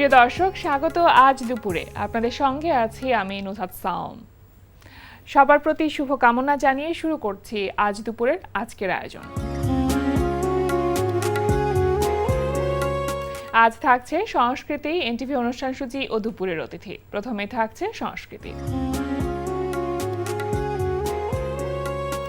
প্রিয় দর্শক, স্বাগত আজ দুপুরে। আপনাদের সঙ্গে আছি আমি নুসহাত সাওম। সবার প্রতি শুভকামনা জানিয়ে শুরু করছি আজ দুপুরের আজকের আয়োজন। আজ থাকছে সংস্কৃতি, এনটিভি অনুষ্ঠান সূচি ও দুপুরের অতিথি। প্রথমে থাকছে সংস্কৃতি।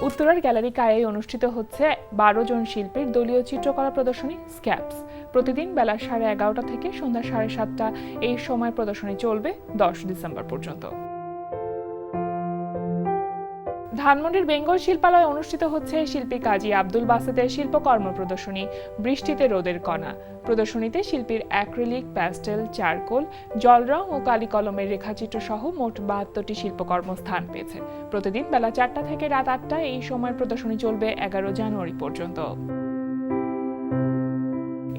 উত্তরার গ্যালারি কায়ে অনুষ্ঠিত হচ্ছে 12 জন শিল্পীর দলীয় চিত্রকলা প্রদর্শনী স্ক্যাপস। প্রতিদিন বেলা 11:30 থেকে সন্ধ্যা 7:30 এই সময় প্রদর্শনী চলবে 10 ডিসেম্বর পর্যন্ত। ধানমন্ডির বেঙ্গল শিল্পালয়ে অনুষ্ঠিত হচ্ছে শিল্পী কাজী আব্দুল বাসেতের শিল্পকর্ম প্রদর্শনী বৃষ্টিতে রোদের কণা। প্রদর্শনীতে শিল্পীর অ্যাক্রিলিক, প্যাস্টেল, চারকোল, জলরং ও কালি কলমের রেখাচিত্র সহ মোট 72টি শিল্পকর্ম স্থান পেয়েছে। প্রতিদিন বেলা 4টা থেকে রাত 8টা এই সময় প্রদর্শনী চলবে 11 জানুয়ারি পর্যন্ত।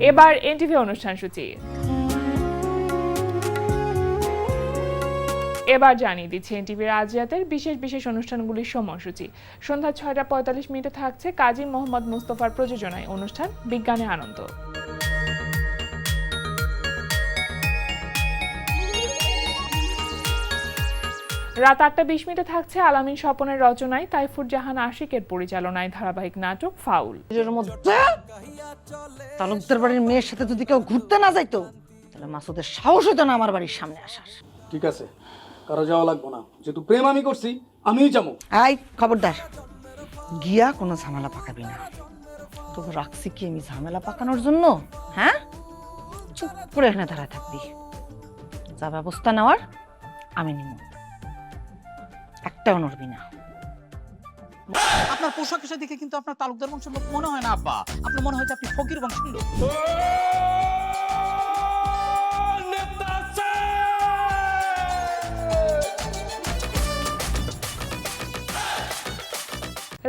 এবার এনটিভি অনুষ্ঠান সূচি। এবার জানিয়ে দিচ্ছে এনটিভির আজ রাতের বিশেষ বিশেষ অনুষ্ঠানগুলির সময়সূচি। সন্ধ্যা 6:45 থাকছে কাজী মোহাম্মদ মুস্তফার প্রযোজনায় অনুষ্ঠান বিজ্ঞানে আনন্দ। রাত 8:20 থাকছে আলামিন স্বপনের রচনায় তাইফুর জাহান আশিকের পরিচালনায় ধারাবাহিক নাটক ফাউল। তালুকদার বাড়ির মেয়ের সাথে যদি কেউ ঘুরতে না যাইতো তাহলে মাসুদের সাহস হইতো না আমার বাড়ির সামনে আসার। ঠিক আছে, কারো যাওয়া লাগবো না, যেহেতু প্রেম আমি করছি আমিই যাবো। আই খবরদার, গিয়া কোনো ঝামেলা পাকাবি না। তোকে রাখছি কি আমি ঝামেলা পাকানোর জন্য? হ্যাঁ, চুপ করে এখানে দাঁড়ায় থাকবি। যা ব্যবস্থা নেওয়ার আমি নিব, একটাও নড়বি না। আপনার পোশাক আশাক দেখে কিন্তু আপনার তালুকদার বংশের লোক মনে হয় না আব্বা, আপনার মনে হয় যে আপনি ফকির বংশের লোক।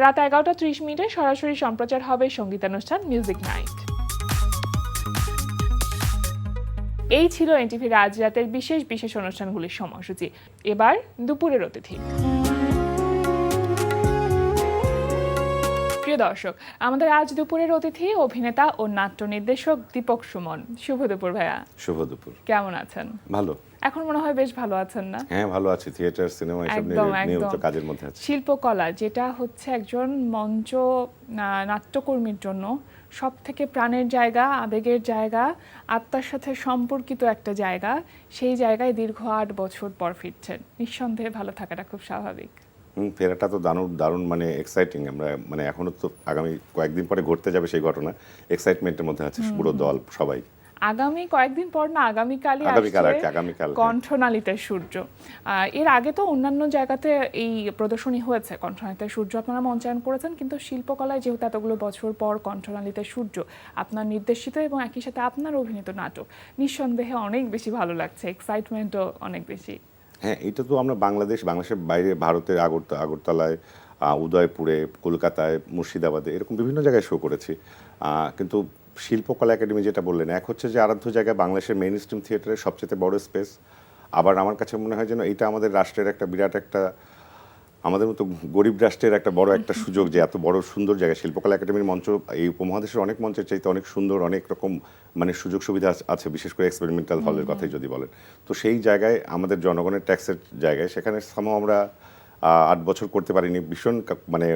রাত 11:30 সরাসরি সম্প্রচার হবে সঙ্গীতানুষ্ঠান মিউজিক নাইট। এই ছিল এনটিভির আজ রাতের বিশেষ বিশেষ অনুষ্ঠানগুলির সময়সূচি। এবার দুপুরের অতিথি। প্রিয় দর্শক, আমাদের আজ দুপুরের অতিথি অভিনেতা ও নাট্য নির্দেশক দীপক সুমন। শুভ দুপুর ভাইয়া। শুভ দুপুর। কেমন আছেন? ভালো। এখন মনে হয় বেশ ভালো আছেন না? হ্যাঁ, ভালো আছি। থিয়েটার, সিনেমা এসব নিয়ে তো কাজের মধ্যে আছি। শিল্পকলা যেটা হচ্ছে একজন মঞ্চ নাট্যকর্মীর জন্য সব থেকে প্রাণের জায়গা, আবেগের জায়গা, আত্মার সাথে সম্পর্কিত একটা জায়গা, সেই জায়গায় দীর্ঘ 8 বছর পর ফিরছেন। নিঃসন্দেহে ভালো থাকাটা খুব স্বাভাবিক। ফেরাটা তো দারুণ মানে এক্সাইটিং। আমরা মানে এখনো তো আগামী কয়েকদিন পরে ঘটতে যাবে সেই ঘটনা। এক্সাইটমেন্টের মধ্যে আছে পুরো দল, সবাই। আগামী কয়েকদিন পর না, আগামীকালই আগামীকাল কণ্ঠনালীতে সূর্য। এর আগে তো অন্যান্য জায়গাতে এই প্রদর্শনী হয়েছে, কণ্ঠনালীতে সূর্য আপনারা মঞ্চায়ন করেছেন, কিন্তু শিল্পকলায় যেহেতু এতগুলো বছর পর কণ্ঠনালীতে সূর্য আপনার নির্দেশিত এবং একই সাথে আপনার অভিনীত নাটক, নিঃসন্দেহে অনেক বেশি ভালো লাগছে, এক্সাইটমেন্টও অনেক বেশি। হ্যাঁ, এটা তো আমরা বাংলাদেশের বাইরে, ভারতের আগরতলায়, উদয়পুরে, কলকাতায়, মুর্শিদাবাদে এরকম বিভিন্ন জায়গায় শো করেছি। কিন্তু শিল্পকলা একাডেমি যেটা বললেন, এক হচ্ছে যে আরাধ্য জায়গায় বাংলাদেশের মেইন স্ট্রিম থিয়েটারের সবচেয়ে বড় স্পেস। আবার আমার কাছে মনে হয় যেন এটা আমাদের রাষ্ট্রের একটা বিরাট একটা, আমাদের মতো গরিব রাষ্ট্রের একটা বড় একটা সুযোগ যে এত বড় সুন্দর জায়গায় শিল্পকলা একাডেমির মঞ্চ এই উপমহাদেশের অনেক মঞ্চের চাইতে অনেক সুন্দর, অনেক রকম মানে সুযোগ সুবিধা আছে, বিশেষ করে এক্সপেরিমেন্টাল হলের কথাই যদি বলেন। তো সেই জায়গায় আমাদের জনগণের ট্যাক্সের জায়গায় সেখানে আমরা 8 বছর করতে পারিনি। ভীষণ মানে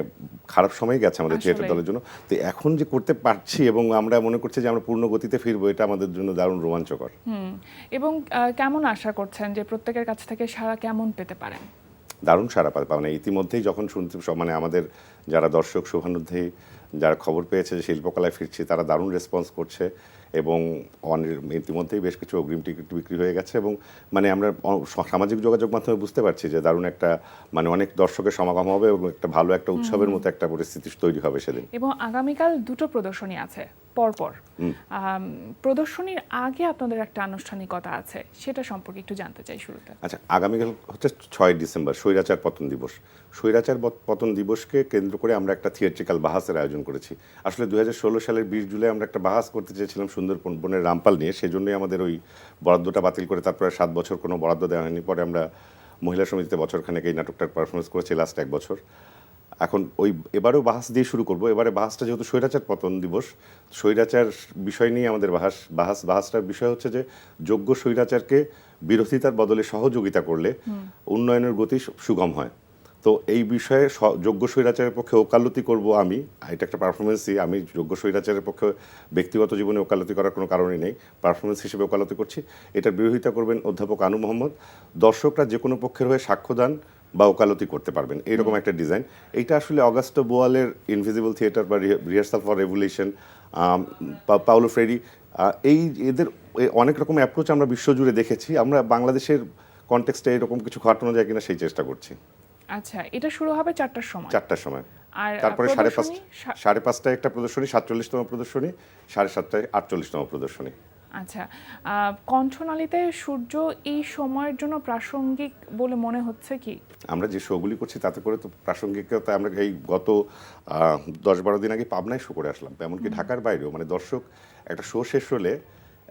খারাপ সময় গেছে আমাদের থিয়েটার দলের জন্য। তো এখন যে করতে পারছি এবং আমরা মনে করছি যে আমরা পূর্ণ গতিতে ফিরবো, এটা আমাদের জন্য দারুণ রোমাঞ্চকর। এবং কেমন আশা করছেন যে প্রত্যেকের কাছ থেকে সাড়া কেমন পেতে পারেন? দারুণ সাড়া মানে ইতিমধ্যেই যখন শুনতে মানে আমাদের যারা দর্শক শুভানুধ্যায়ী যারা খবর পেয়েছে যে শিল্পকলায় ফিরছি, তারা দারুণ রেসপন্স করছে এবং ইতিমধ্যেই বেশ কিছু অগ্রিম টিকিট বিক্রি হয়ে গেছে এবং মানে আমরা সামাজিক যোগাযোগ মাধ্যমে বুঝতে পারছি যে দারুণ একটা মানে অনেক দর্শকের সমাগম হবে এবং একটা ভালো একটা উৎসবের মতো একটা পরিস্থিতি তৈরি হবে সেদিন। এবং আগামীকাল 2টো প্রদর্শনী আছে পরপর। প্রদর্শনীর আগে আপনাদের একটা আনুষ্ঠানিকতা আছে, সেটা সম্পর্কে একটু জানতে চাই শুরুতে। আচ্ছা, আগামীকাল হচ্ছে 6 ডিসেম্বর, স্বৈরাচার পতন দিবস। স্বৈরাচার পতন দিবসকে কেন্দ্র করে আমরা একটা থিয়েট্রিক্যাল বাহাসের আয়োজন করেছি। আসলে 2016 সালের 20 জুলাই আমরা একটা বাহাস করতে চেয়েছিলাম সুন্দরবনের রামপাল নিয়ে, সেজন্যই আমাদের ওই বরাদ্দটা বাতিল করে তারপরে 7 বছর কোনো বরাদ্দ দেওয়া হয়নি। পরে আমরা মহিলা সমিতিতে বছরখানেক এই নাটকটার পারফরমেন্স করেছি লাস্ট 1 বছর। এখন ওই এবারেও বাহাস দিয়ে শুরু করব। এবারে বাহাসটা যেহেতু স্বৈরাচার পতন দিবস, স্বৈরাচার বিষয় নিয়ে আমাদের বাহাসটার বিষয় হচ্ছে যে যোগ্য স্বৈরাচারকে বিরোধিতার বদলে সহযোগিতা করলে উন্নয়নের গতি সুগম হয়। তো এই বিষয়ে যোগ্য স্বৈরাচারের পক্ষে ওকালতি করব আমি, এটা একটা পারফরমেন্সই। আমি যোগ্য স্বৈরাচারের পক্ষে ব্যক্তিগত জীবনে ওকালতি করার কোনো কারণই নেই, পারফরমেন্স হিসেবে ওকালতি করছি। এটার বিরোধিতা করবেন অধ্যাপক আনু মোহাম্মদ। দর্শকরা যে কোনো পক্ষের হয়ে সাক্ষ্যদান বা ওকালতি করতে পারবেন, এইরকম একটা ডিজাইন। এইটা আসলে অগাস্টো বোয়ালের ইনভিজিবল থিয়েটার বা রিহার্সাল ফর রেভলিউশন, পাওলো ফ্রেরি, এই এদের অনেক রকম অ্যাপ্রোচ আমরা বিশ্বজুড়ে দেখেছি। আমরা বাংলাদেশের কনটেক্সটে এরকম কিছু ঘটানো যায় কিনা সেই চেষ্টা করছি। আচ্ছা, এটা শুরু হবে 4টার সময়। 4টার সময়, আর তারপরে প্রদর্শনী 5:30টায় একটা প্রদর্শনী, 47তম প্রদর্শনী, 7:30টায় 48তম প্রদর্শনী। আচ্ছা, কণ্ঠনালীতে সূর্য এই সময়ের জন্য প্রাসঙ্গিক বলে মনে হচ্ছে কি? আমরা যে শোগুলি করছি তাতে করে তো প্রাসঙ্গিকতা, আমরা এই গত 10-12 দিন আগে পাবনায় শো করে আসলাম, এমনকি ঢাকার বাইরেও। মানে দর্শক একটা শো শেষ হলে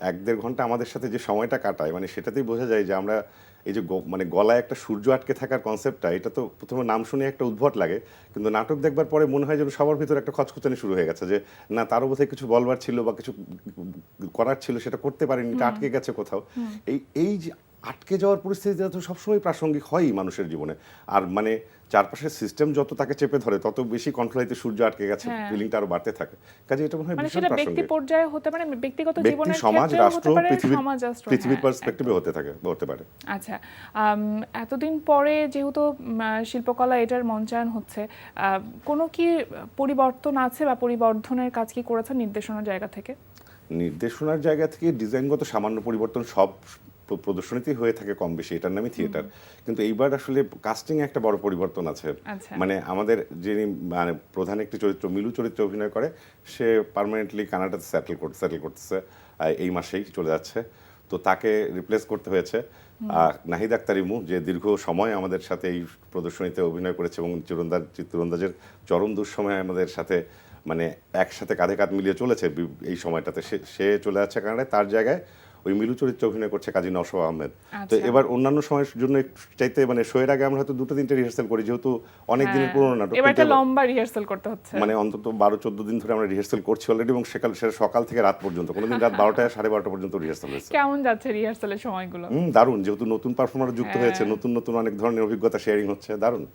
1-1.5 ঘন্টা আমাদের সাথে যে সময়টা কাটায়, মানে সেটাতেই বোঝা যায় যে আমরা এই যে মানে গলায় একটা সূর্য আটকে থাকার কনসেপ্টটা, এটা তো প্রথমে নাম শুনে একটা উদ্ভট লাগে, কিন্তু নাটক দেখবার পরে মনে হয় যেন সবার ভিতরে একটা খচখচানি শুরু হয়ে গেছে যে না, তারও বোধহয় কিছু বলবার ছিল বা কিছু করার ছিল, সেটা করতে পারেনি, এটা আটকে গেছে কোথাও। এই যে আটকে যাওয়ার পরিস্থিতিটা তো সবসময় প্রাসঙ্গিক হয়ই মানুষের জীবনে। আর মানে চারপাশের সিস্টেম যত তাকে চেপে ধরে তত বেশি কণ্ঠলাইতে সূর্য আটকে গেছে, ফিলিংটা আরো বাড়তে থাকে। কাজে এটা মনে হয় মানে ভীষণ সেটা ব্যক্তি প্রাসঙ্গিক। পর্যায়ে হতে পারে, ব্যক্তিগত ব্যক্তি, জীবনের সমাজ, ক্ষেত্রেও রাষ্ট্র, হতে পারে, পৃথিবীর পৃথিবীর পার্সপেক্টিভে হতে পারে। আচ্ছা, এতদিন পরে যেহেতু শিল্পকলা এটার মঞ্চায়ন হচ্ছে, কোনো কি পরিবর্তন আছে বা পরিবর্ধনের কাজ কি করেছেন নির্দেশনার জায়গা থেকে? নির্দেশনার জায়গা থেকে ডিজাইনগত সামান্য পরিবর্তন সব প্রদর্শনীতেই হয়ে থাকে কম বেশি, এটার নামই থিয়েটার। কিন্তু এইবার আসলে কাস্টিং একটা বড় পরিবর্তন আছে। আচ্ছা। মানে আমাদের যিনি মানে প্রধান একটি চরিত্র, মিলু চরিত্রে অভিনয় করে, সে পার্মানেন্টলি কানাডাতে সেটেল করতেছে, এই মাসেই চলে যাচ্ছে। তো তাকে রিপ্লেস করতে হয়েছে নাহিদ আক্তার ইমু, যে দীর্ঘ সময় আমাদের সাথে এই প্রদর্শনীতে অভিনয় করেছে এবং তীরন্দাজের চরম দুঃসময়ে আমাদের সাথে মানে একসাথে কাঁধে কাঁধ মিলিয়ে চলেছে এই সময়টাতে। সে চলে যাচ্ছে কানাডায়, তার জায়গায় ওই মিলু চরিত্রে অভিনয় করছে কাজী নওশাব আহমেদ। তো এবার অন্যান্য সময়ের জন্য চাইতে মানে শোয়ের আগে আমরা হয়তো 2-3টে রিহার্সাল করি, যেহেতু অনেক দিনের পুরোনো নাটক, এবার একটা লম্বা রিহার্সাল করতে হচ্ছে, মানে অন্তত 12-14 দিন ধরে আমরা রিহার্সাল করছি অলরেডি, এবং সেটা সকাল থেকে রাত পর্যন্ত, কোনোদিন রাত 12টা 12:30 পর্যন্ত রিহার্সাল হয়েছে। কেমন যাচ্ছে রিহার্সালের সময়গুলো? দারুণ, যেহেতু নতুন পারফর্মার যুক্ত হয়েছে, নতুন অনেক ধরনের অভিজ্ঞতা শেয়ারিং হচ্ছে, দারুণ।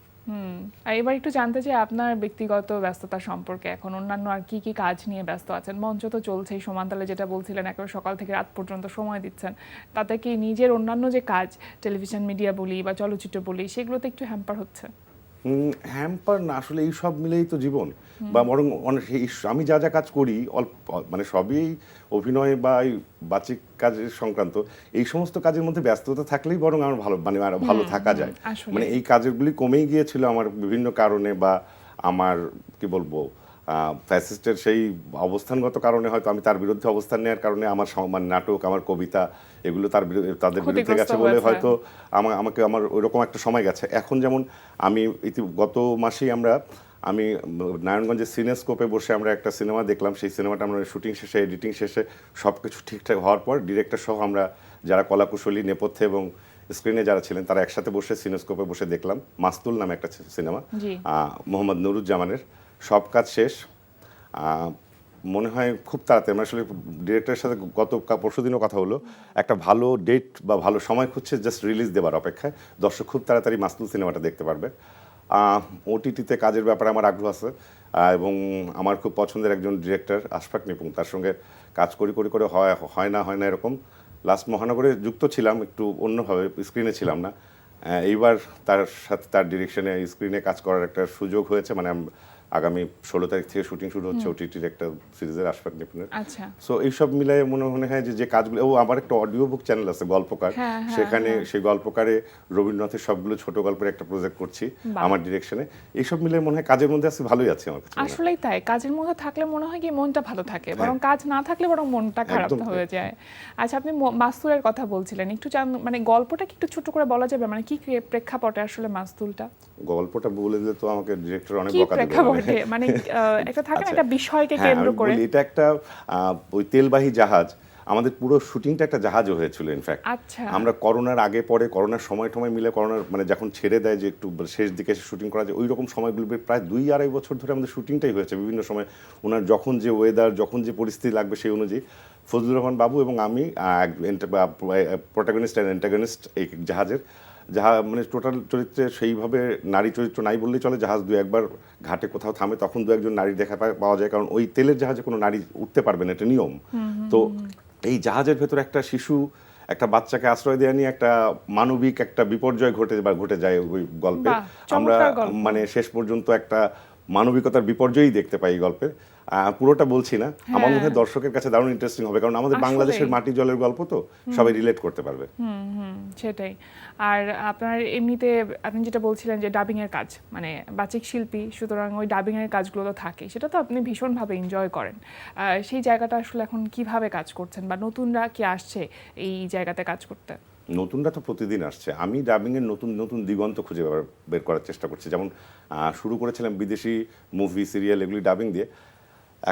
আর এবার একটু জানতে চাই আপনার ব্যক্তিগত ব্যস্ততা সম্পর্কে, এখন অন্যান্য আর কি কি কাজ নিয়ে ব্যস্ত আছেন? মঞ্চ তো চলছেই, সমানতালে যেটা বলছিলেন একেবারে সকাল থেকে রাত পর্যন্ত সময় দিচ্ছেন, তাতে কি নিজের অন্যান্য যে কাজ, টেলিভিশন মিডিয়া বলি বা চলচ্চিত্র বলি, সেগুলোতে একটু হ্যাম্পার হচ্ছে? হ্যাম্পার না, আসলে এই সব মিলেই তো জীবন। বা বরং আমি যা যা কাজ করি মানে সবই অভিনয় বা এই বাচিক কাজের সংক্রান্ত, এই সমস্ত কাজের মধ্যে ব্যস্ততা থাকলেই বরং আমার আরো ভালো থাকা যায়। মানে এই কাজগুলি কমেই গিয়েছিল আমার বিভিন্ন কারণে, বা আমার কি বলবো ফ্যাসিস্টের সেই অবস্থানগত কারণে, হয়তো আমি তার বিরুদ্ধে অবস্থান নেওয়ার কারণে আমার মানে নাটক, আমার কবিতা, এগুলো তাদের বিরুদ্ধে গেছে বলে হয়তো আমার ওইরকম একটা সময় গেছে। এখন যেমন আমি গত মাসেই আমি নারায়ণগঞ্জের সিনেস্কোপে বসে আমরা একটা সিনেমা দেখলাম। সেই সিনেমাটা আমরা শুটিং শেষে, এডিটিং শেষে সব কিছু ঠিকঠাক হওয়ার পর ডিরেক্টর সহ আমরা যারা কলাকুশলী, নেপথ্যে এবং স্ক্রিনে যারা ছিলেন তারা একসাথে বসে সিনেস্কোপে বসে দেখলাম মাস্তুল নামে একটা সিনেমা, মোহাম্মদ নুরুজ্জামানের। সব কাজ শেষ মনে হয় খুব তাড়াতাড়ি, মানে আসলে ডিরেক্টরের সাথে পরশুদিনও কথা হলো, একটা ভালো ডেট বা ভালো সময় খুঁজছে, জাস্ট রিলিজ দেবার অপেক্ষায়। দর্শক খুব তাড়াতাড়ি মাস্তুল সিনেমাটা দেখতে পারবে। ওটিটিতে কাজের ব্যাপারে আমার আগ্রহ আছে, এবং আমার খুব পছন্দের একজন ডিরেক্টর আশফাক নিপুং, তার সঙ্গে কাজ করে হয় না এরকম। লাস্ট মহানগরে যুক্ত ছিলাম একটু অন্যভাবে, স্ক্রিনে ছিলাম না। এইবার তার সাথে তার ডিরেকশনে স্ক্রিনে কাজ করার একটা সুযোগ হয়েছে। মানে আগামী 16 তারিখ থেকে শুটিং শুরু হচ্ছে ওটিটির একটা সিরিজের, আশফাক নিপুণের। আচ্ছা, সো এইসব মিলাই মনে হয় যে কাজগুলো, আমার একটা অডিও বুক চ্যানেল আছে গল্পকার, সেখানে সেই গল্পকারে রবীন্দ্রনাথের সবগুলো ছোট গল্পের একটা প্রজেক্ট করছি আমার ডিরেকশনে। এইসব মিলে মনে হয় কাজের মধ্যে আছে, ভালোই আছে আমার কাছে। আসলেই তাই, কাজের মধ্যে থাকলে মনে হয় কি মনটা ভালো থাকে, বরং কাজ না থাকলে বরং মনটা খারাপ হয়ে যায়। আচ্ছা, আপনি মাস্তুলের কথা বলছিলেন, একটু মানে গল্পটা কি একটু ছোট করে বলা যাবে? মানে কি প্রেক্ষাপটে আসলে মাস্তুলটা? গল্পটা বলে দিলে তো আমাকে ডিরেক্টর অনেক বকা দিবে। মানে একটা থাকে না, একটা বিষয়কে কেন্দ্র করে। এটা একটা ওই তেলবাহী জাহাজ, আমাদের পুরো শুটিংটা একটা জাহাজে হয়েছিল ইনফ্যাক্ট। আচ্ছা। আমরা করোনার আগে পরে করোনার সময় মিলে করোনার মানে যখন ছেড়ে দেয় যে একটু শেষ দিকে শুটিং করা যায় ওই রকম সময়গুলো প্রায় 2-2.5 বছর ধরে আমাদের শুটিংটাই হয়েছে বিভিন্ন সময়। ওনার যখন যে ওয়েদার যখন যে পরিস্থিতি লাগবে সেই অনুযায়ী ফজলুর রহমান বাবু এবং আমি প্রোটাগনিস্ট অ্যান্ড অ্যান্টাগনিস্ট এই জাহাজের মানে টোটাল চরিত্রে সেইভাবে নারী চরিত্র নাই বললেই চলে। জাহাজ 2-1 বার ঘাটে কোথাও থামে, তখন 2-1 নারী দেখা পাওয়া যায়, কারণ ওই তেলের জাহাজে কোনো নারী উঠতে পারবে না, এটা নিয়ম। তো এই জাহাজের ভেতর একটা শিশু একটা বাচ্চাকে আশ্রয় দেওয়া নিয়ে একটা মানবিক একটা বিপর্যয় ঘটে যায় ওই গল্পে। বাহ, আমরা চমৎকার গল্প। মানে শেষ পর্যন্ত একটা মানবিকতার বিপর্যয়ই দেখতে পাই এই গল্পে। পুরোটা বলছি না, আমার মনে হয় দর্শকের কাছে দারুণ ইন্টারেস্টিং হবে, কারণ আমাদের আসলেই। বাংলাদেশের মাটি জলের গল্প তো সবাই রিলেট করতে পারবে। সেটাই। আর আপনার এমনিতে আপনি যেটা বলছিলেন যে ডাবিং এর কাজ, মানে বাচিক শিল্পী, সুতরাং ওই ডাবিং এর কাজগুলো তো থাকে, সেটা তো আপনি ভীষণভাবে এনজয় করেন। সেই জায়গাটা আসলে এখন কিভাবে কাজ করছেন, বা নতুনরা কি আসছে এই জায়গাতে কাজ করতে? নতুনরা তো প্রতিদিন আসছে। আমি ডাবিংয়ের নতুন নতুন দিগন্ত খুঁজে বের করার চেষ্টা করছি। যেমন শুরু করেছিলাম বিদেশি মুভি সিরিয়াল এগুলি ডাবিং দিয়ে।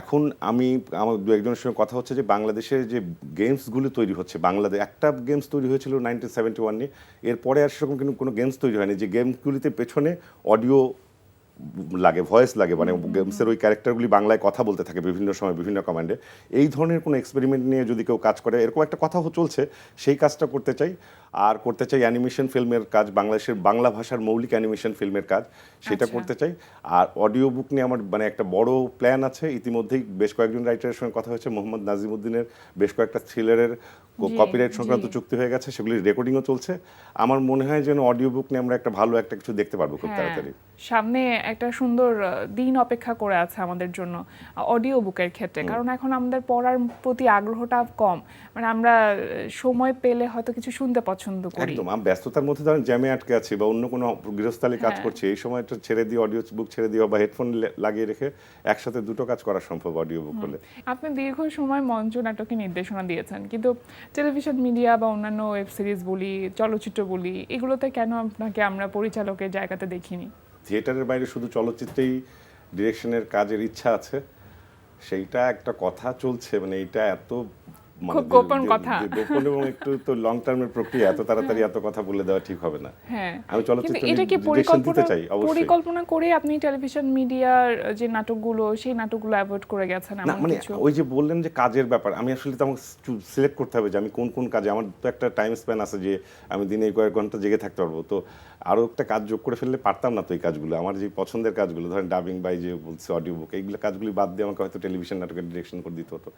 এখন আমার 2-1 জনের সঙ্গে কথা হচ্ছে যে বাংলাদেশের যে গেমসগুলো তৈরি হচ্ছে, বাংলাদেশ একটা গেমস তৈরি হয়েছিল 1971 নিয়ে, এরপরে আর সেরকম কিন্তু কোনো গেমস তৈরি হয়নি যে গেমসগুলিতে পেছনে অডিও লাগে, ভয়েস লাগে, মানে গেমসের ওই ক্যারেক্টারগুলি বাংলায় কথা বলতে থাকে বিভিন্ন সময় বিভিন্ন কমান্ডে। এই ধরনের কোনো এক্সপেরিমেন্ট নিয়ে যদি কেউ কাজ করে, এরকম একটা কথা চলছে, সেই কাজটা করতে চাই। আর করতে চাই অ্যানিমেশন ফিল্মের কাজ, বাংলাদেশের বাংলা ভাষার মৌলিক অ্যানিমেশন ফিল্মের কাজ, সেটা আচ্ছা। করতে চাই। আর অডিও বুক নিয়ে আমার মানে একটা বড় প্ল্যান আছে। ইতিমধ্যেই বেশ কয়েকজন রাইটারের সঙ্গে কথা হয়েছে। মোহাম্মদ নাজিমুদ্দিনের বেশ কয়েকটা থ্রিলারের কপিরাইট সংক্রান্ত চুক্তি হয়ে গেছে, সেগুলির রেকর্ডিংও চলছে। আমার মনে হয় যেন অডিও বুক নিয়ে আমরা একটা ভালো একটা কিছু দেখতে পারবো খুব তাড়াতাড়ি। সামনে একটা সুন্দর দিন অপেক্ষা করে আছে আমাদের জন্য অডিও বুকের ক্ষেত্রে, কারণ এখন আমাদের পড়ার প্রতি আগ্রহটা কম, মানে আমরা সময় পেলে হয়তো কিছু শুনতে পছন্দ করি। একদম, আমি ব্যস্ততার মধ্যে ধরেন জ্যামে আটকে আছি বা অন্য কোনো গৃহস্থালী কাজ করছি, এই সময়টা ছেড়ে দিয়ে অডিও বুক ছেড়ে দিয়ে বা হেডফোন লাগিয়ে রেখে একসাথে দুটো কাজ করা সম্ভব অডিও বুক হলে। আপনি দীর্ঘ সময় মঞ্চ নাটকে নির্দেশনা দিয়েছেন, কিন্তু টেলিভিশন মিডিয়া বা অন্যান্য ওয়েব সিরিজ বলি, চলচ্চিত্র বলি, এগুলোতে কেন আপনাকে আমরা পরিচালকের জায়গাতে দেখিনি? থিয়েটারের বাইরে শুধু চলচ্চিত্রেই ডিরেকশনের কাজের ইচ্ছা আছে, সেইটা একটা কথা চলছে, মানে এটা এত খুব গোপন কথা। গোপন এবং একটু তো লং টার্মের প্রক্রিয়া, এত তাড়াতাড়ি এত কথা বলে দেওয়া ঠিক হবে না। হ্যাঁ, আমি চলচ্চিত্র কিন্তু এটা কি ডিরেকশন দিতে চাই অবশ্যই। পরিকল্পনা করে আপনি টেলিভিশন মিডিয়ার যে নাটকগুলো, সেই নাটকগুলো অ্যাভয়েড করে গেছেন না, এমন মানে কিছু? ওই যে বললেন যে কাজের ব্যাপার, আমি আসলে তো আমাকে সিলেক্ট করতে হবে যে আমি কোন কোন কাজে, আমার তো একটা টাইম স্প্যান আছে যে আমি দিনে কয়েক ঘন্টা জেগে থাকতে পারবো, তো আরও একটা কাজ যোগ করে ফেললে পারতাম না তো এই কাজগুলো, আমার যে পছন্দের কাজগুলো ধরেন ডাবিং বা যে বলছে অডিও বুক, এইগুলো কাজগুলি বাদ দিয়ে আমাকে হয়তো টেলিভিশন নাটকের ডিরেকশন করে দিতে হতো,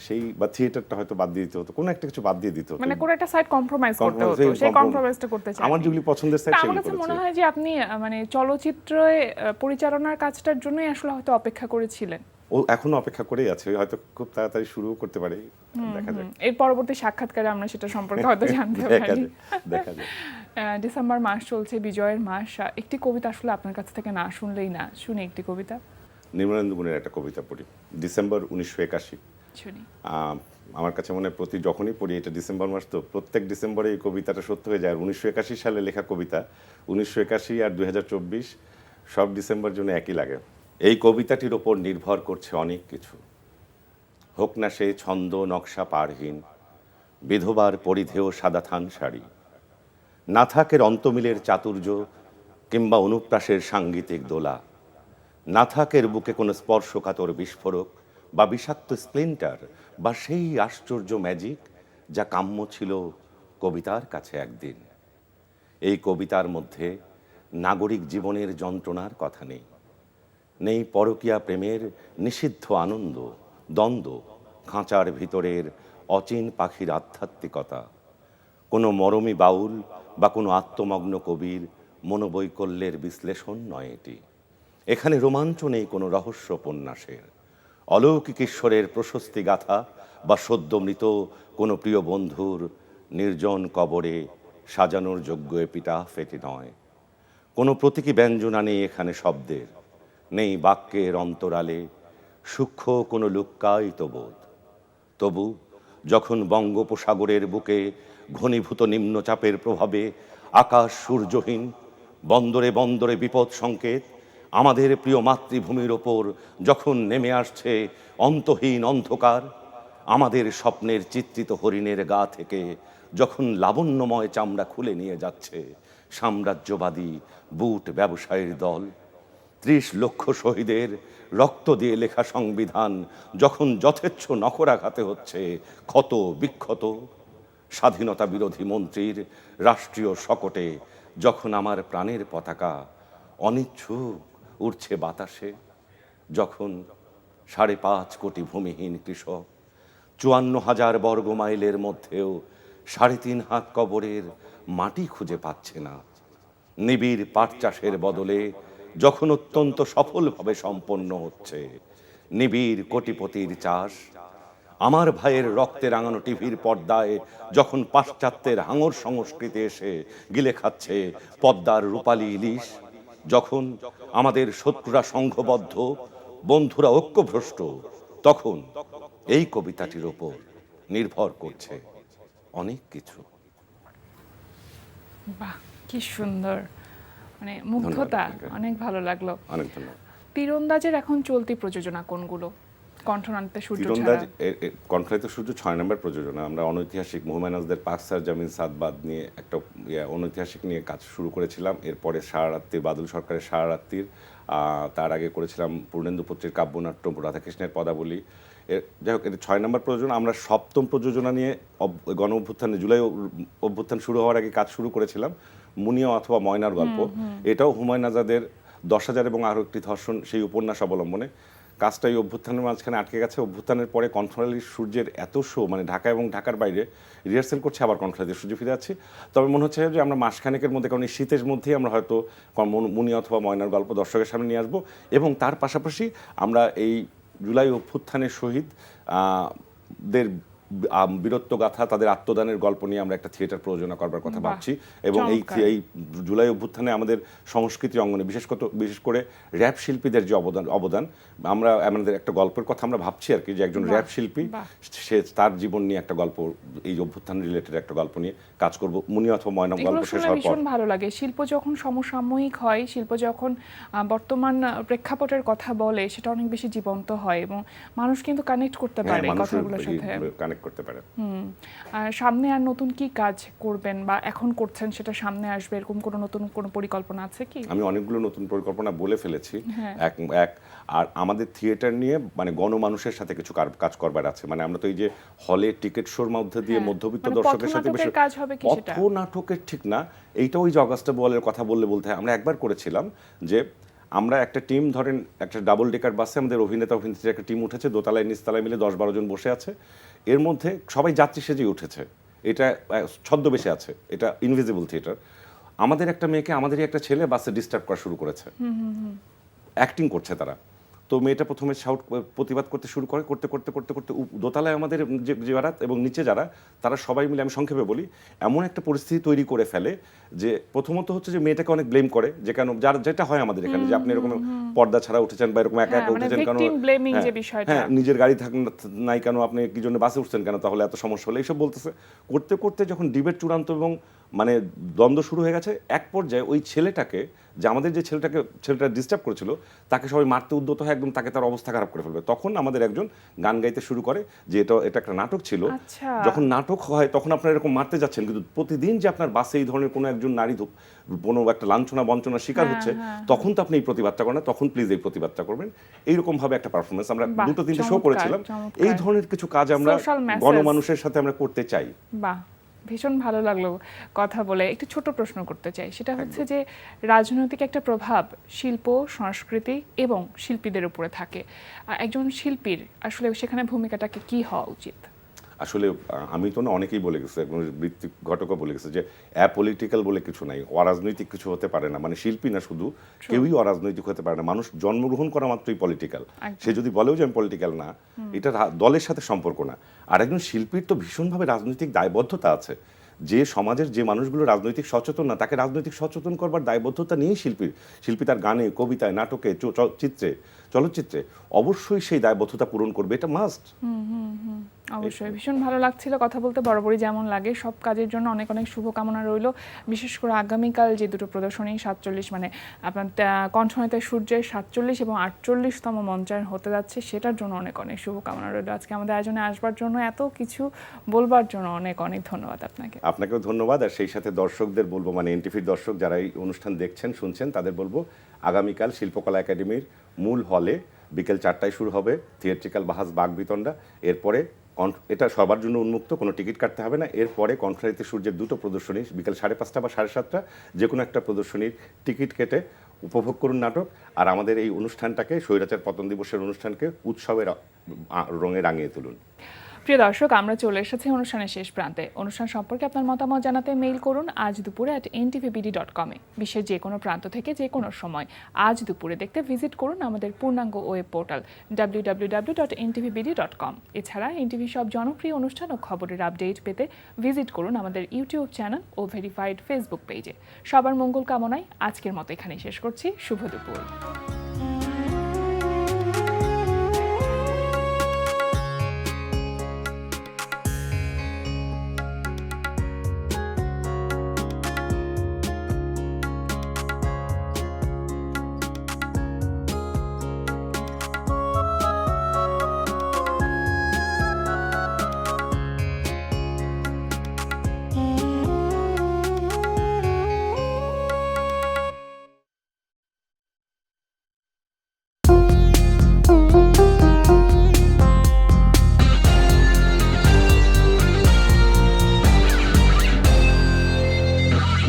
সেই বা থিয়েটারটা হয়তো বাদ দিয়ে দিতে হতো, কোনো একটা কিছু বাদ দিয়ে দিতে হতো, মানে কোনো একটা সাইড কম্প্রোমাইজ করতে হতো, সেই কম্প্রোমাইজটা করতে চাই। আমার যেগুলি পছন্দের সাইড আমার সেগুলি কাছে মনে করেছি। হয় যে আপনি মানে চলচ্চিত্রে পরিচালনার কাজটার জন্যই আসলে হয়তো অপেক্ষা করেছিলেন। ও এখনো অপেক্ষা করেই আছে, হয়তো খুব তাড়াতাড়ি শুরুও করতে পারে, দেখা যাক। এর পরবর্তী সাক্ষাৎকারে আমরা সেটা সম্পর্কে হয়তো জানতে দেখা পারি। যাক, দেখা যাক। ডিসেম্বর মাস চলছে, বিজয়ের মাস। একটি কবিতা আসলে আপনার কাছ থেকে না শুনলেই না, শুনি একটি কবিতা। নির্মলেন্দু গুণের একটা কবিতা পড়ি, ডিসেম্বর 1981। শুনি। আমার কাছে মনে হয় যখনই পড়ি, এটা ডিসেম্বর মাস তো প্রত্যেক ডিসেম্বরে এই কবিতাটা সত্য হয়ে যায়। আর 1981 সালে লেখা কবিতা, 1981 আর 2024 সব ডিসেম্বর জন্য একই লাগে। এই কবিতাটির ওপর নির্ভর করছে অনেক কিছু, হোক না সে ছন্দ নকশা পারহীন, বিধবার পরিধেয় সাদা থান শাড়ি, না থাকের অন্তমিলের চাতুর্য কিংবা অনুপ্রাসের সাঙ্গীতিক দোলা, না থাকের বুকে কোনো স্পর্শকাতর বিস্ফোরক বা বিষাক্ত স্প্লিন্টার বা সেই আশ্চর্য ম্যাজিক যা কাম্য ছিল কবিতার কাছে একদিন। এই কবিতার মধ্যে নাগরিক জীবনের যন্ত্রণার কথা নেই, নেই পরকীয়া প্রেমের নিষিদ্ধ আনন্দ, দ্বন্দ্ব, খাঁচার ভিতরের অচিন পাখির আধ্যাত্মিকতা, কোনো মরমী বাউল বা কোনো আত্মমগ্ন কবির মনোবৈকল্যের বিশ্লেষণ নয় এটি। এখানে রোমাঞ্চ নেই কোনো রহস্য উপন্যাসের, অলৌকিক ঈশ্বরের প্রশস্তি গাথা বা সদ্য মৃত কোনো প্রিয় বন্ধুর নির্জন কবরে সাজানোর যোগ্য এপিটাফ এটি নয়। কোনো প্রতীকী ব্যঞ্জনা নেই এখানে শব্দের, নেই বাক্যের অন্তরালে সূক্ষ্ম কোনো লুক্কায়িত বোধ। তবু যখন বঙ্গোপসাগরের বুকে ঘনীভূত নিম্নচাপের প্রভাবে আকাশ সূর্যহীন, বন্দরে বন্দরে বিপদ সংকেত, আমাদের প্রিয় মাতৃভূমির ওপর যখন নেমে আসছে অন্তহীন অন্ধকার, আমাদের স্বপ্নের চিত্রিত হরিণের গা থেকে যখন লাবণ্যময় চামড়া খুলে নিয়ে যাচ্ছে সাম্রাজ্যবাদী বুট ব্যবসায়ীর দল, ৩০ লক্ষ শহীদের রক্ত দিয়ে লেখা সংবিধান যখন যথেচ্ছ নখরাঘাতে হচ্ছে ক্ষত বিক্ষত, স্বাধীনতা বিরোধী মন্ত্রীর রাষ্ট্রীয় শকটে যখন আমার প্রাণের পতাকা অনিচ্ছুক উড়ছে বাতাসে, যখন ৫.৫ কোটি ভূমিহীন কৃষক ৫৪,০০০ বর্গ মাইলের মধ্যেও ৩.৫ হাত কবরের মাটি খুঁজে পাচ্ছে না, নিবিড় পাট চাষের বদলে যখন অত্যন্ত সফলভাবে সম্পন্ন হচ্ছে নিবিড় কোটিপতির চাষ, আমার ভাইয়ের রক্তে রাঙানো টিভির পর্দায় যখন পাশ্চাত্যের হাঙর সংস্কৃতি এসে গিলে খাচ্ছে পদ্মার রূপালী ইলিশ, যখন আমাদের শত্রুরা সংঘবদ্ধ বন্ধুরা ঐক্যভ্রষ্ট, তখন এই কবিতাটির ওপর নির্ভর করছে অনেক কিছু। বাহ, কি সুন্দর, মানে মুগ্ধতা, আপনাকে। অনেক ভালো লাগলো। অনেক ধন্যবাদ। তীরন্দাজের এখন চলতি প্রযোজনা কোনগুলো? কণ্ঠনাট্যে সূর্য তীরন্দাজ ছাড়া। কনফ্লাইত সূর্য ৬ নম্বর প্রযোজনা। আমরা অনৈতিহাসিক হুমায়ুন পাকসার জামিন সাদবাদ নিয়ে একটা অনৈতিহাসিক নিয়ে কাজ শুরু করেছিলাম। এরপরে সারা রাত্রির বাদল সরকারের সারা রাত্রির, তার আগে করেছিলাম পূর্ণেন্দু পুত্রের কাব্যনাট্য রাধাকৃষ্ণের পদাবলী। যাই হোক, এটা ৬ নম্বর প্রযোজনা। আমরা ৭ম প্রযোজনা নিয়ে গণ অভ্যুত্থানে জুলাই অভ্যুত্থান শুরু হওয়ার আগে কাজ শুরু করেছিলাম, মুনিয়া অথবা ময়নার গল্প। এটাও হুমায়ুন আজাদের ১০,০০০ এবং আরও একটি ধর্ষণ সেই উপন্যাস অবলম্বনে। কাজটা এই অভ্যুত্থানের মাঝখানে আটকে গেছে। অভ্যুত্থানের পরে কণ্ঠনালী সূর্যের এত শো, মানে ঢাকা এবং ঢাকার বাইরে রিহার্সেল করছে, আবার কণ্ঠনালী সূর্য ফিরে যাচ্ছি। তবে মনে হচ্ছে যে আমরা মাসখানেকের মধ্যে, কারণ এই শীতের মধ্যেই আমরা হয়তো মুনি অথবা ময়নার গল্প দর্শকের সামনে নিয়ে আসবো। এবং তার পাশাপাশি আমরা এই জুলাই অভ্যুত্থানের শহীদ দের বীরত্ব গাথা, তাদের আত্মদানের গল্প নিয়ে আমরা একটা থিয়েটার প্রযোজনা করবার কথা ভাবছি। এবং এই জুলাই অভ্যুত্থানে আমাদের সংস্কৃতি অঙ্গনে বিশেষ করে র্যাপ শিল্পীদের যে অবদান, আমরা আমাদের একটা গল্পের কথা আমরা ভাবছি আর কি, যে একজন র্যাপ শিল্পী সে তার জীবন নিয়ে একটা গল্প, এই অভ্যুত্থান রিলেটেড একটা গল্প নিয়ে কাজ করব মুনি অথবা ময়না গল্প শেষ হওয়ার পর। ভীষণ ভালো লাগে। শিল্প যখন সমসাময়িক হয়, শিল্প যখন বর্তমান প্রেক্ষাপটের কথা বলে, সেটা অনেক বেশি জীবন্ত হয় এবং মানুষ কিন্তু কানেক্ট করতে পারে কথাগুলোর সাথে, কানেক্ট করতে পারে। আর সামনে আর নতুন কি কাজ করবেন বা এখন করছেন, সেটা সামনে আসবে, এরকম কোনো নতুন কোনো পরিকল্পনা আছে কি? আমি অনেকগুলো নতুন পরিকল্পনা বলে ফেলেছি। এক আর আমাদের থিয়েটার নিয়ে মানে গণমানুষের সাথে কিছু কাজ করবার আছে। মানে আমরা তো এই যে হলে টিকিট শোর মধ্যে দিয়ে মধ্যবিত্ত দর্শকের সাথে বেশি কাজ হবে কি সেটা? পথ নাটকের ঠিক না, এইটা ওই যে অগাস্টা বলের কথা বলতে আমরা একবার করেছিলাম যে আমরা একটা টিম, ধরেন একটা ডাবল ডেকার বাসে আমাদের অভিনেত্রীর একটা টিম উঠেছে, দোতলায় নিচতলায় মিলে ১০-১২ জন বসে আছে। এর মধ্যে সবাই যাত্রী সেজেই উঠেছে, এটা ছদ্মবেশে আছে, এটা ইনভিজিবল থিয়েটার। আমাদের একটা মেয়েকে, আমাদেরই একটা ছেলে বাসে ডিস্টার্ব করা শুরু করেছে, অ্যাক্টিং করছে তারা। তো মেয়েটা প্রথমে প্রতিবাদ করতে শুরু করে, করতে করতে করতে করতে দোতলায় আমাদের যারা এবং নিচে যারা, তারা সবাই মিলে, আমি সংক্ষেপে বলি, এমন একটা পরিস্থিতি তৈরি করে ফেলে যে প্রথমত হচ্ছে যে মেয়েটাকে অনেক ব্লেম করে, যে কেন, যেটা হয় আমাদের এখানে, যে আপনি এরকম পর্দা ছাড়া উঠেছেন বা এরকম একা একা উঠেছেন কেন, হ্যাঁ নিজের গাড়ি নাই কেন, আপনি কি জন্য বাসে উঠছেন কেন, তাহলে এত সমস্যা হলো, এইসব বলতেছে। করতে করতে যখন ডিবেট চূড়ান্ত এবং মানে দ্বন্দ্ব শুরু হয়ে গেছে, এক পর্যায়ে ওই ছেলেটাকে, যে আমাদের যে ছেলেটা ডিস্টার্ব করেছিল, তাকে সবাই মারতে উদ্যত হয়, একদম তাকে তার অবস্থা খারাপ করে ফেলবে। তখন আমাদের একজন গান গাইতে শুরু করে যে এটা একটা নাটক ছিল। যখন নাটক হয় তখন আপনারা এরকম মারতে যাচ্ছেন, কিন্তু প্রতিদিন যে আপনার বাসে এই ধরনের কোনো একজন নারী কোনো একটা লাঞ্ছনা বঞ্চনার শিকার হচ্ছে, তখন তো আপনি এই প্রতিবাদটা করেন না, তখন প্লিজ এই প্রতিবাদটা করবেন। এইরকম ভাবে একটা পারফরমেন্স আমরা ২-৩টে শো করেছিলাম। এই ধরনের কিছু কাজ আমরা গণমানুষের সাথে আমরা করতে চাই। বাহ, ভীষণ ভালো লাগলো কথা বলে। একটু ছোট প্রশ্ন করতে চাই, সেটা হচ্ছে যে রাজনৈতিক একটা প্রভাব শিল্প, সংস্কৃতি এবং শিল্পীদের উপরে থাকে। একজন শিল্পীর আসলে সেখানে ভূমিকাটাকে কি হওয়া উচিত? আসলে আমি তো না, অনেকেই বলে গেছে, বৃত্তিক ঘটকও বলে গেছে যে অ্যাপলিটিক্যাল বলে কিছু নাই, অরাজনৈতিক কিছু হতে পারে না। মানে শিল্পী না শুধু, কেউই অরাজনৈতিক হতে পারে না। মানুষ জন্মগ্রহণ করা মাত্রই পলিটিক্যাল। সে যদি বলেও যে আমি পলিটিক্যাল না, এটা দলের সাথে সম্পর্ক না। আর একজন শিল্পীর তো ভীষণভাবে রাজনৈতিক দায়বদ্ধতা আছে। যে সমাজের যে মানুষগুলো রাজনৈতিক সচেতন না, তাকে রাজনৈতিক সচেতন করবার দায়বদ্ধতা নিয়েই শিল্পী তার গানে, কবিতায়, নাটকে, চিত্রে, চলচ্চিত্রে অবশ্যই সেই দায়বদ্ধতা পূরণ করবে, এটা মাস্ট। অবশ্যই ভীষণ ভালো লাগছিল কথা বলতে, বরাবরই যেমন লাগে। সব কাজের জন্য অনেক অনেক শুভকামনা রইল, বিশেষ করে আগামীকাল যে দুটো প্রদর্শনী 47 মানে আপনার কণ্ঠনাতে সূর্যের 47 এবং 48তম মঞ্চায়ন হতে যাচ্ছে, সেটার জন্য অনেক অনেক শুভকামনা রইল। আজকে আমাদের আয়োজনে আসবার জন্য, এত কিছু বলবার জন্য অনেক অনেক ধন্যবাদ আপনাকে। আপনাকেও ধন্যবাদ। আর সেই সাথে দর্শকদের বলবো, মানে এনটিভির দর্শক যারা এই অনুষ্ঠান দেখছেন শুনছেন, তাদের বলবো আগামীকাল শিল্পকলা একাডেমির মূল হলে বিকেল 4টায় শুরু হবে থিয়েট্রিক্যাল বাহাস বাগবিতণ্ডা। এরপরে এটা সবার জন্য উন্মুক্ত, কোনো টিকিট কাটতে হবে না। এরপরে কণ্ঠনাতে সূর্যের দুটো প্রদর্শনী বিকেল 5:30 বা 7:30, যে কোনো একটা প্রদর্শনীর টিকিট কেটে উপভোগ করুন নাটক। আর আমাদের এই অনুষ্ঠানটাকে, স্বৈরাচার পতন দিবসের অনুষ্ঠানকে উৎসবের রঙে রাঙিয়ে তুলুন। প্রিয় দর্শক, আমরা চলে এসেছি অনুষ্ঠানের শেষ প্রান্তে। অনুষ্ঠান সম্পর্কে আপনার মতামত জানাতে মেইল করুন আজ দুপুরে @ntvbd.com এ। বিশ্বের যে কোনো প্রান্ত থেকে যে কোনো সময় আজ দুপুরে দেখতে ভিজিট করুন আমাদের পূর্ণাঙ্গ ওয়েব পোর্টাল www.ntvbd.com। এছাড়া এনটিভি সব জনপ্রিয় অনুষ্ঠান ও খবরের আপডেট পেতে ভিজিট করুন আমাদের ইউটিউব চ্যানেল ও ভেরিফাইড ফেসবুক পেজে। সবার মঙ্গল কামনায় আজকের মতো এখানেই শেষ করছি। শুভ দুপুর।